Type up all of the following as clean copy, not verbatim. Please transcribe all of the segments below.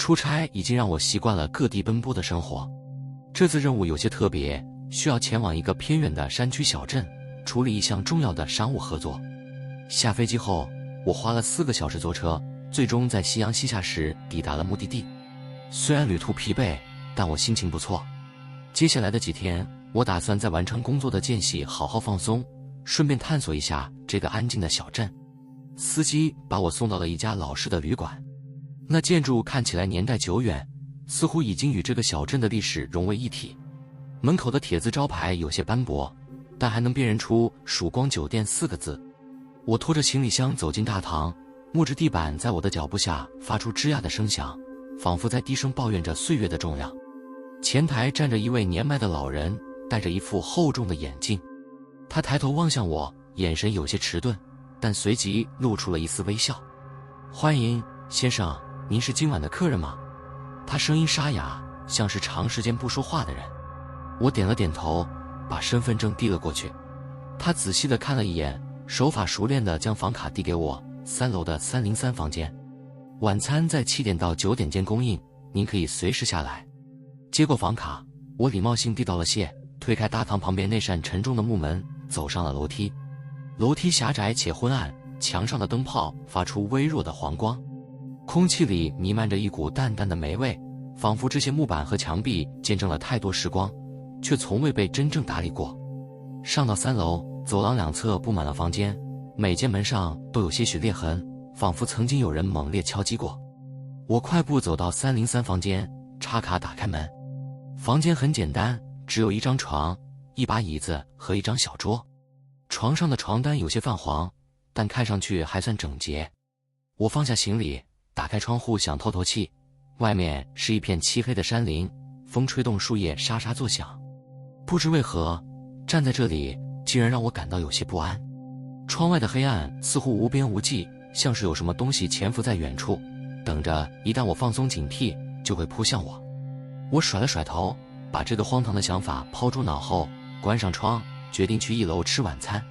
出差已经让我习惯了各地奔波的生活，这次任务有些特别，需要前往一个偏远的山区小镇，处理一项重要的商务合作。下飞机后，我花了4个小时坐车，最终在夕阳西下时抵达了目的地。虽然旅途疲惫，但我心情不错。接下来的几天，我打算在完成工作的间隙好好放松，顺便探索一下这个安静的小镇。司机把我送到了一家老式的旅馆，那建筑看起来年代久远，似乎已经与这个小镇的历史融为一体。门口的铁字招牌有些斑驳，但还能辨认出“曙光酒店”4个字。我拖着行李箱走进大堂，木质地板在我的脚步下发出吱呀的声响，仿佛在低声抱怨着岁月的重量。前台站着一位年迈的老人，戴着一副厚重的眼镜。他抬头望向我，眼神有些迟钝，但随即露出了一丝微笑。欢迎，先生，您是今晚的客人吗？他声音沙哑，像是长时间不说话的人。我点了点头，把身份证递了过去。他仔细地看了一眼，手法熟练地将房卡递给我，3楼的303房间。晚餐在7点到9点间供应，您可以随时下来。接过房卡，我礼貌性递到了谢，推开大堂旁边那扇沉重的木门，走上了楼梯。楼梯狭窄且昏暗，墙上的灯泡发出微弱的黄光，空气里弥漫着一股淡淡的霉味，仿佛这些木板和墙壁见证了太多时光，却从未被真正打理过。上到3楼，走廊两侧布满了房间，每间门上都有些许裂痕，仿佛曾经有人猛烈敲击过。我快步走到303房间，插卡打开门。房间很简单，只有一张床、一把椅子和一张小桌。床上的床单有些泛黄，但看上去还算整洁。我放下行李，打开窗户想透透气，外面是一片漆黑的山林，风吹动树叶沙沙作响。不知为何，站在这里竟然让我感到有些不安。窗外的黑暗似乎无边无际，像是有什么东西潜伏在远处，等着一旦我放松警惕就会扑向我。我甩了甩头，把这个荒唐的想法抛诸脑后，关上窗，决定去1楼吃晚餐。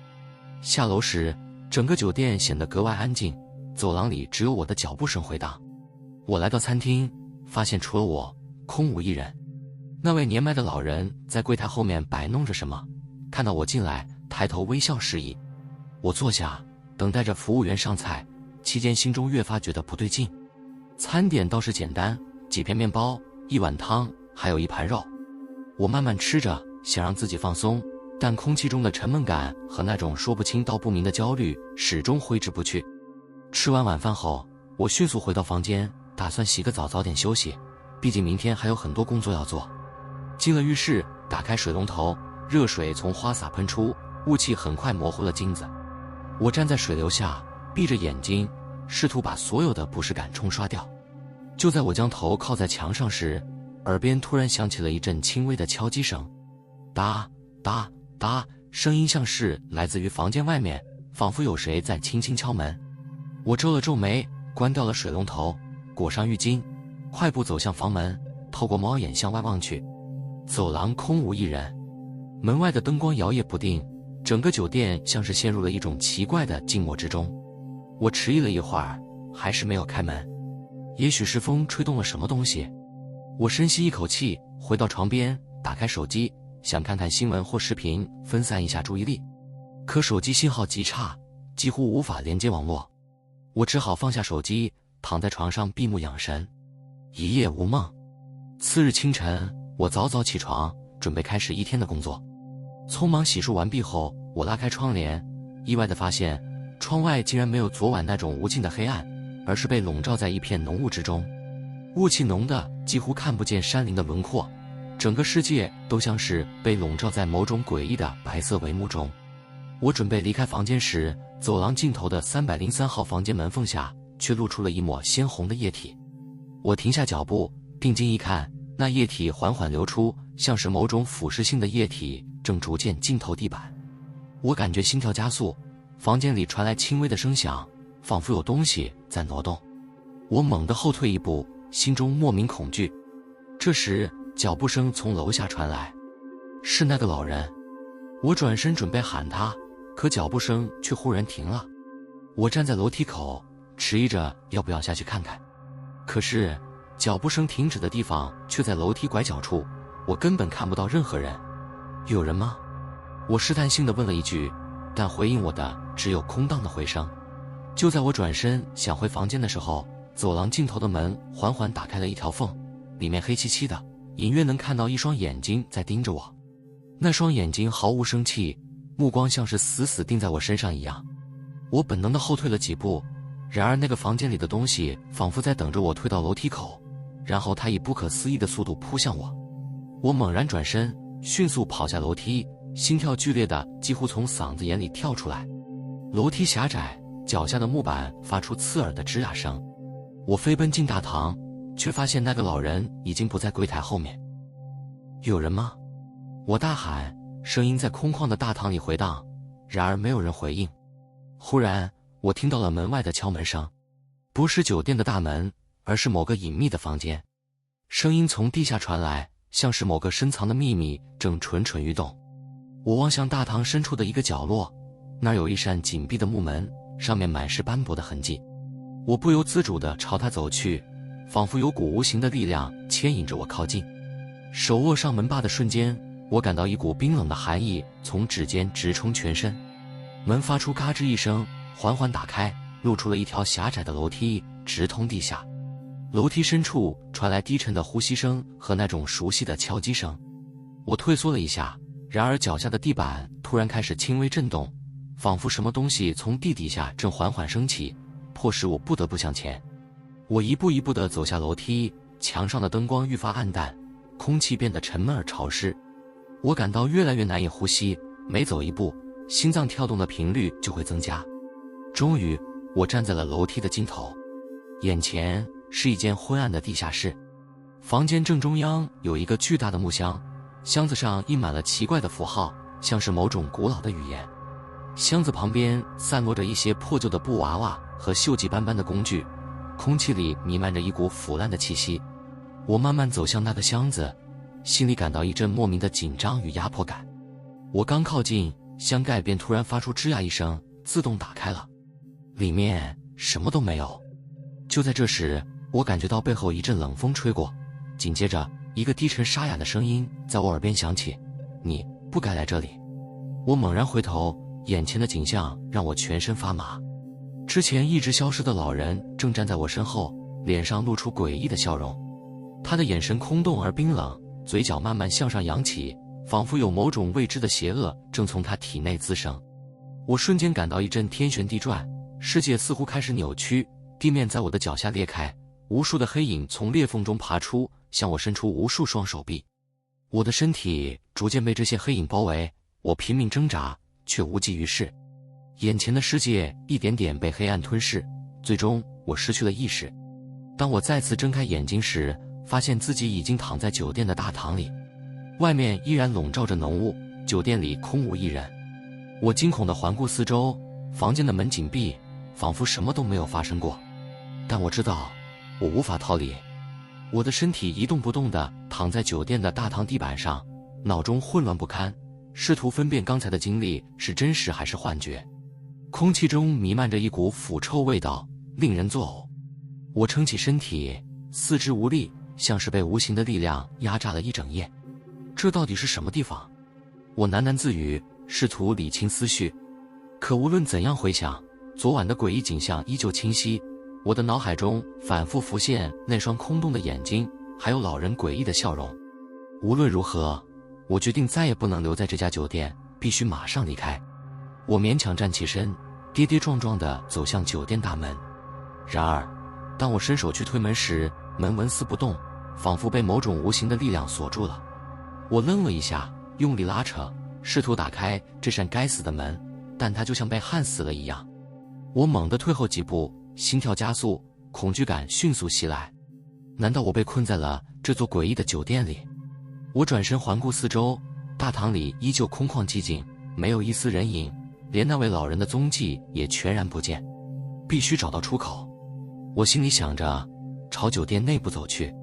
下楼时，整个酒店显得格外安静，走廊里只有我的脚步声回荡。我来到餐厅，发现除了我，空无一人。那位年迈的老人在柜台后面摆弄着什么，看到我进来，抬头微笑示意。我坐下，等待着服务员上菜，期间心中越发觉得不对劲。餐点倒是简单，几片面包，一碗汤，还有一盘肉。我慢慢吃着，想让自己放松，但空气中的沉闷感和那种说不清道不明的焦虑始终挥之不去。吃完晚饭后，我迅速回到房间，打算洗个澡早点休息，毕竟明天还有很多工作要做。进了浴室，打开水龙头，热水从花洒喷出，雾气很快模糊了镜子。我站在水流下，闭着眼睛，试图把所有的不适感冲刷掉。就在我将头靠在墙上时，耳边突然响起了一阵轻微的敲击声，哒哒哒，声音像是来自于房间外面，仿佛有谁在轻轻敲门。我皱了皱眉，关掉了水龙头，裹上浴巾，快步走向房门，透过猫眼向外望去。走廊空无一人，门外的灯光摇曳不定，整个酒店像是陷入了一种奇怪的静默之中。我迟疑了一会儿，还是没有开门。也许是风吹动了什么东西。我深吸一口气，回到床边，打开手机，想看看新闻或视频，分散一下注意力。可手机信号极差，几乎无法连接网络。我只好放下手机，躺在床上闭目养神。一夜无梦。次日清晨，我早早起床，准备开始一天的工作。匆忙洗漱完毕后，我拉开窗帘，意外地发现窗外竟然没有昨晚那种无尽的黑暗，而是被笼罩在一片浓雾之中。雾气浓得几乎看不见山林的轮廓，整个世界都像是被笼罩在某种诡异的白色帷幕中。我准备离开房间时，走廊尽头的303号房间门缝下却露出了一抹鲜红的液体。我停下脚步，定睛一看，那液体缓缓流出，像是某种腐蚀性的液体正逐渐浸透地板。我感觉心跳加速，房间里传来轻微的声响，仿佛有东西在挪动。我猛地后退一步，心中莫名恐惧。这时脚步声从楼下传来，是那个老人。我转身准备喊他，可脚步声却忽然停了。我站在楼梯口，迟疑着要不要下去看看。可是脚步声停止的地方却在楼梯拐角处，我根本看不到任何人。有人吗？我试探性地问了一句，但回应我的只有空荡的回声。就在我转身想回房间的时候，走廊尽头的门缓缓打开了一条缝，里面黑漆漆的，隐约能看到一双眼睛在盯着我。那双眼睛毫无生气，目光像是死死盯在我身上一样。我本能地后退了几步，然而那个房间里的东西仿佛在等着我退到楼梯口，然后它以不可思议的速度扑向我。我猛然转身，迅速跑下楼梯，心跳剧烈的几乎从嗓子眼里跳出来。楼梯狭窄，脚下的木板发出刺耳的吱呀声。我飞奔进大堂，却发现那个老人已经不在柜台后面。有人吗？我大喊，声音在空旷的大堂里回荡，然而没有人回应。忽然，我听到了门外的敲门声，不是酒店的大门，而是某个隐秘的房间。声音从地下传来，像是某个深藏的秘密正蠢蠢欲动。我望向大堂深处的一个角落，那儿有一扇紧闭的木门，上面满是斑驳的痕迹。我不由自主地朝它走去，仿佛有股无形的力量牵引着我靠近。手握上门把的瞬间，我感到一股冰冷的寒意从指尖直冲全身。门发出嘎吱一声，缓缓打开，露出了一条狭窄的楼梯，直通地下。楼梯深处传来低沉的呼吸声和那种熟悉的敲击声。我退缩了一下，然而脚下的地板突然开始轻微震动，仿佛什么东西从地底下正缓缓升起，迫使我不得不向前。我一步一步地走下楼梯，墙上的灯光愈发暗淡，空气变得沉闷而潮湿。我感到越来越难以呼吸，每走一步，心脏跳动的频率就会增加。终于，我站在了楼梯的尽头，眼前是一间昏暗的地下室。房间正中央有一个巨大的木箱，箱子上印满了奇怪的符号，像是某种古老的语言。箱子旁边散落着一些破旧的布娃娃和锈迹斑斑的工具，空气里弥漫着一股腐烂的气息。我慢慢走向那个箱子，心里感到一阵莫名的紧张与压迫感。我刚靠近，箱盖便突然发出吱呀一声，自动打开了。里面什么都没有。就在这时，我感觉到背后一阵冷风吹过，紧接着一个低沉沙哑的声音在我耳边响起：“你不该来这里。”我猛然回头，眼前的景象让我全身发麻。之前一直消失的老人正站在我身后，脸上露出诡异的笑容。他的眼神空洞而冰冷，嘴角慢慢向上扬起，仿佛有某种未知的邪恶正从他体内滋生。我瞬间感到一阵天旋地转，世界似乎开始扭曲，地面在我的脚下裂开，无数的黑影从裂缝中爬出，向我伸出无数双手臂。我的身体逐渐被这些黑影包围，我拼命挣扎，却无济于事。眼前的世界一点点被黑暗吞噬，最终我失去了意识。当我再次睁开眼睛时，发现自己已经躺在酒店的大堂里，外面依然笼罩着浓雾，酒店里空无一人。我惊恐地环顾四周，房间的门紧闭，仿佛什么都没有发生过。但我知道，我无法逃离。我的身体一动不动地躺在酒店的大堂地板上，脑中混乱不堪，试图分辨刚才的经历是真实还是幻觉。空气中弥漫着一股腐臭味道，令人作呕。我撑起身体，四肢无力，像是被无形的力量压榨了一整夜。这到底是什么地方？我喃喃自语，试图理清思绪。可无论怎样回想，昨晚的诡异景象依旧清晰。我的脑海中反复浮现那双空洞的眼睛，还有老人诡异的笑容。无论如何，我决定再也不能留在这家酒店，必须马上离开。我勉强站起身，跌跌撞撞地走向酒店大门。然而，当我伸手去推门时，门纹丝不动，仿佛被某种无形的力量锁住了。我愣了一下，用力拉扯，试图打开这扇该死的门，但它就像被焊死了一样。我猛地退后几步，心跳加速，恐惧感迅速袭来。难道我被困在了这座诡异的酒店里？我转身环顾四周，大堂里依旧空旷寂静，没有一丝人影，连那位老人的踪迹也全然不见。必须找到出口，我心里想着，朝酒店内部走去。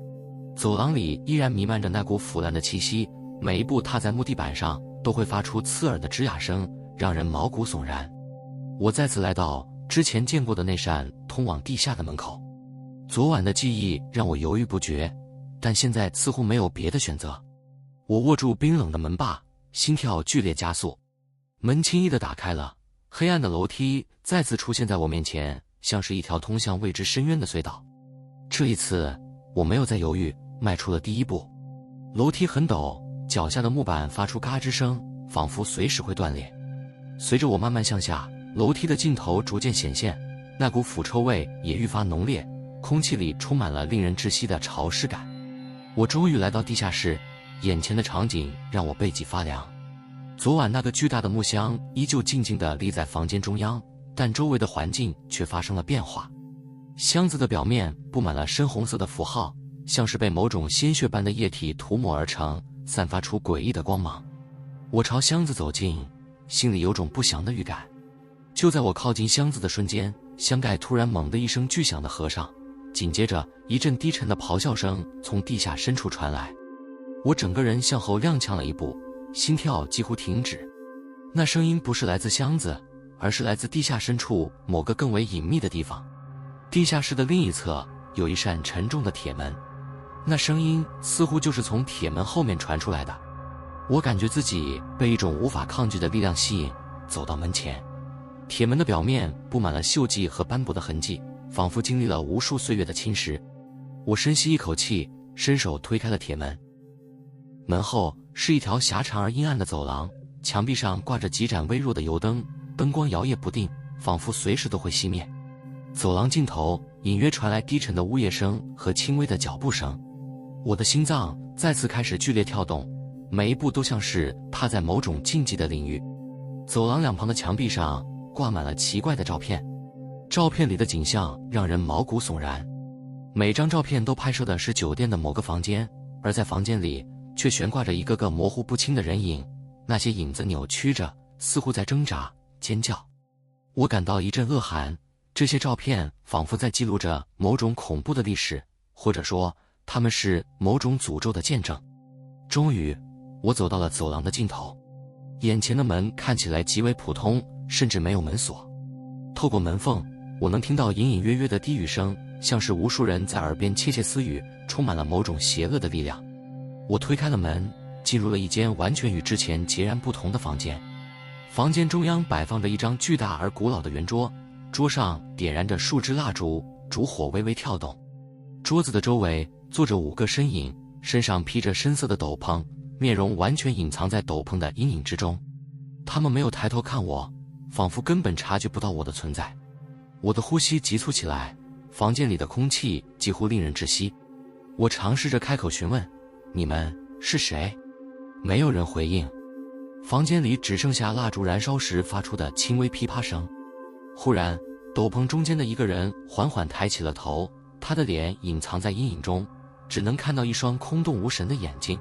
走廊里依然弥漫着那股腐烂的气息，每一步踏在木地板上都会发出刺耳的吱呀声，让人毛骨悚然。我再次来到之前见过的那扇通往地下的门口。昨晚的记忆让我犹豫不决，但现在似乎没有别的选择。我握住冰冷的门把，心跳剧烈加速。门轻易地打开了，黑暗的楼梯再次出现在我面前，像是一条通向未知深渊的隧道。这一次，我没有再犹豫，迈出了第一步。楼梯很陡，脚下的木板发出嘎吱声，仿佛随时会断裂。随着我慢慢向下，楼梯的尽头逐渐显现，那股腐臭味也愈发浓烈，空气里充满了令人窒息的潮湿感。我终于来到地下室，眼前的场景让我背脊发凉。昨晚那个巨大的木箱依旧静静地立在房间中央，但周围的环境却发生了变化。箱子的表面布满了深红色的符号，像是被某种鲜血般的液体涂抹而成，散发出诡异的光芒。我朝箱子走近，心里有种不祥的预感。就在我靠近箱子的瞬间，箱盖突然猛地一声巨响的合上，紧接着一阵低沉的咆哮声从地下深处传来。我整个人向后踉跄了一步，心跳几乎停止。那声音不是来自箱子，而是来自地下深处某个更为隐秘的地方。地下室的另一侧有一扇沉重的铁门，那声音似乎就是从铁门后面传出来的。我感觉自己被一种无法抗拒的力量吸引，走到门前。铁门的表面布满了锈迹和斑驳的痕迹，仿佛经历了无数岁月的侵蚀。我深吸一口气，伸手推开了铁门。门后是一条狭长而阴暗的走廊，墙壁上挂着几盏微弱的油灯，灯光摇曳不定，仿佛随时都会熄灭。走廊尽头隐约传来低沉的呜咽声和轻微的脚步声。我的心脏再次开始剧烈跳动，每一步都像是踏在某种禁忌的领域。走廊两旁的墙壁上挂满了奇怪的照片，照片里的景象让人毛骨悚然。每张照片都拍摄的是酒店的某个房间，而在房间里却悬挂着一个个模糊不清的人影，那些影子扭曲着，似乎在挣扎、尖叫。我感到一阵恶寒，这些照片仿佛在记录着某种恐怖的历史，或者说，它们是某种诅咒的见证。终于，我走到了走廊的尽头，眼前的门看起来极为普通，甚至没有门锁。透过门缝，我能听到隐隐约约的低语声，像是无数人在耳边窃窃私语，充满了某种邪恶的力量。我推开了门，进入了一间完全与之前截然不同的房间。房间中央摆放着一张巨大而古老的圆桌，桌上点燃着数支蜡烛，烛火微微跳动。桌子的周围坐着5个身影，身上披着深色的斗篷，面容完全隐藏在斗篷的阴影之中。他们没有抬头看我，仿佛根本察觉不到我的存在。我的呼吸急促起来，房间里的空气几乎令人窒息。我尝试着开口询问：“你们是谁？”没有人回应。房间里只剩下蜡烛燃烧时发出的轻微噼啪声。忽然，斗篷中间的一个人缓缓抬起了头，他的脸隐藏在阴影中，只能看到一双空洞无神的眼睛。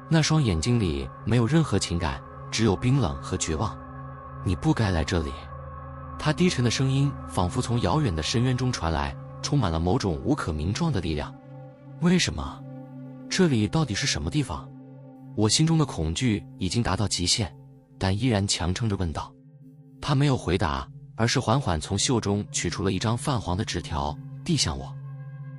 那双眼睛里没有任何情感，只有冰冷和绝望。你不该来这里。他低沉的声音仿佛从遥远的深渊中传来，充满了某种无可名状的力量。为什么？这里到底是什么地方？我心中的恐惧已经达到极限，但依然强撑着问道。他没有回答，而是缓缓从袖中取出了一张泛黄的纸条，递向我。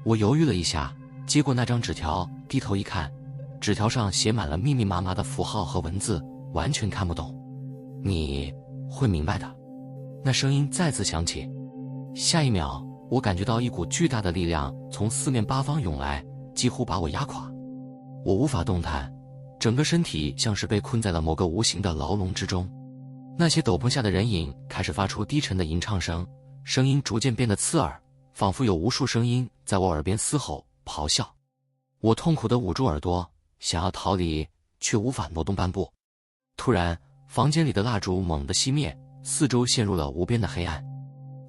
我犹豫了一下，接过那张纸条，低头一看，纸条上写满了密密麻麻的符号和文字，完全看不懂。你会明白的。那声音再次响起。下一秒，我感觉到一股巨大的力量从四面八方涌来，几乎把我压垮。我无法动弹，整个身体像是被困在了某个无形的牢笼之中。那些斗篷下的人影开始发出低沉的吟唱声，声音逐渐变得刺耳，仿佛有无数声音在我耳边嘶吼、咆哮。我痛苦地捂住耳朵，想要逃离，却无法挪动半步。突然，房间里的蜡烛猛地熄灭，四周陷入了无边的黑暗。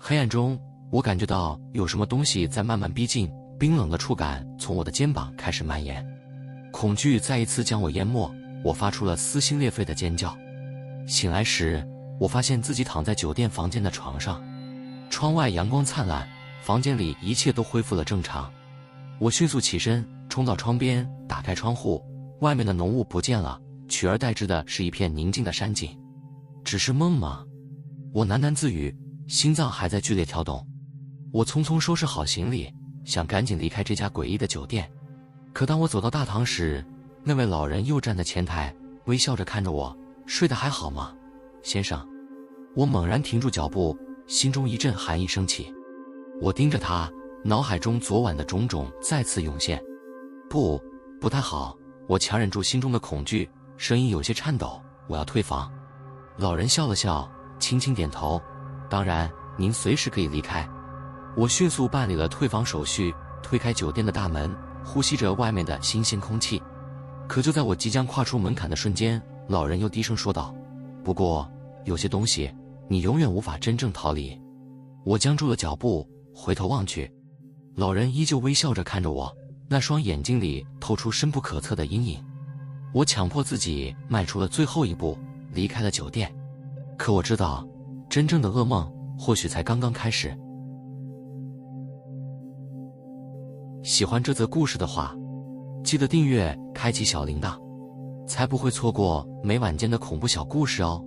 黑暗中，我感觉到有什么东西在慢慢逼近，冰冷的触感从我的肩膀开始蔓延。恐惧再一次将我淹没，我发出了撕心裂肺的尖叫。醒来时，我发现自己躺在酒店房间的床上，窗外阳光灿烂，房间里一切都恢复了正常。我迅速起身，冲到窗边，打开窗户，外面的浓雾不见了，取而代之的是一片宁静的山景。只是梦吗？我喃喃自语，心脏还在剧烈跳动。我匆匆收拾好行李，想赶紧离开这家诡异的酒店。可当我走到大堂时，那位老人又站在前台，微笑着看着我：“睡得还好吗，先生？”我猛然停住脚步，心中一阵寒意升起。我盯着他，脑海中昨晚的种种再次涌现。不太好，我强忍住心中的恐惧，声音有些颤抖：“我要退房。”老人笑了笑，轻轻点头：“当然，您随时可以离开。”我迅速办理了退房手续，推开酒店的大门，呼吸着外面的新鲜空气。可就在我即将跨出门槛的瞬间，老人又低声说道：“不过，有些东西你永远无法真正逃离。”我僵住了脚步，回头望去，老人依旧微笑着看着我，那双眼睛里透出深不可测的阴影。我强迫自己迈出了最后一步，离开了酒店。可我知道，真正的噩梦或许才刚刚开始。喜欢这则故事的话，记得订阅，开启小铃铛，才不会错过每晚间的恐怖小故事哦。